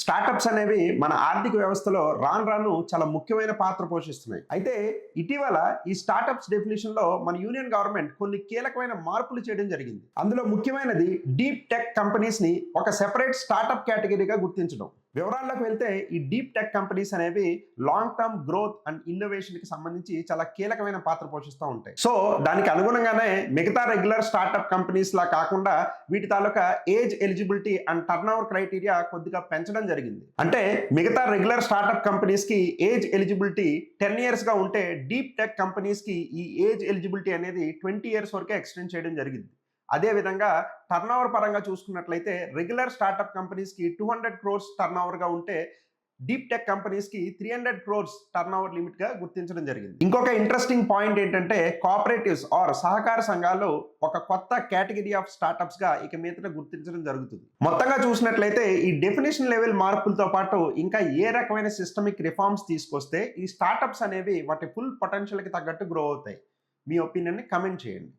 Startups అనేవి మన ఆర్థిక వ్యవస్థలో రాను రాను చాలా ముఖ్యమైన పాత్ర పోషిస్తున్నాయి. అయితే ఇటీవల ఈ స్టార్టప్స్ డెఫినిషన్ లో మన యూనియన్ గవర్నమెంట్ కొన్ని కీలకమైన మార్పులు చేయడం జరిగింది. అందులో ముఖ్యమైనది డీప్ టెక్ కంపెనీస్ ని ఒక సెపరేట్ స్టార్టప్ కేటగిరీగా గుర్తించడం. వివరాల్లోకి వెళ్తే ఈ డీప్ టెక్ కంపెనీస్ అనేవి long term growth and innovation కి సంబంధించి చాలా కీలకమైన పాత్ర పోషిస్తూ ఉంటాయి. సో దానికి అనుగుణంగానే మిగతా రెగ్యులర్ స్టార్టప్ కంపెనీస్ లా కాకుండా వీటి తాలూకా age eligibility and turnover criteria కొద్దిగా పెంచడం జరిగింది. అంటే మిగతా రెగ్యులర్ స్టార్టప్ కంపెనీస్ కి ఏజ్ ఎలిజిబిలిటీ 10 years గా ఉంటే డీప్ టెక్ కంపెనీస్ కి ఈ ఏజ్ ఎలిజిబిలిటీ అనేది 20 years వరకే ఎక్స్టెండ్ చేయడం జరిగింది. అదే విధంగా టర్న్ ఓవర్ పరంగా చూసుకున్నట్లయితే రెగ్యులర్ స్టార్టప్ కంపెనీస్ కి 200 crores టర్న్ ఓవర్ గా ఉంటే డీప్ టెక్ కంపెనీస్ కి 300 crores టర్న్ ఓవర్ లిమిట్ గా గుర్తించడం జరిగింది. ఇంకొక ఇంట్రెస్టింగ్ పాయింట్ ఏంటంటే కోఆపరేటివ్స్ ఆర్ సహకార సంఘాలు ఒక కొత్త కేటగిరీ ఆఫ్ స్టార్టప్స్ గా ఇక మీదట గుర్తించడం జరుగుతుంది. మొత్తంగా చూసినట్లయితే ఈ డెఫినేషన్ లెవెల్ మార్పులతో పాటు ఇంకా ఏ రకమైన సిస్టమిక్ రిఫార్మ్స్ తీసుకొస్తే ఈ స్టార్టప్స్ అనేవి వాటి ఫుల్ పొటెన్షియల్ కి తగ్గట్టు గ్రో అవుతాయి. మీ ఒపీనియన్ ని కమెంట్ చేయండి.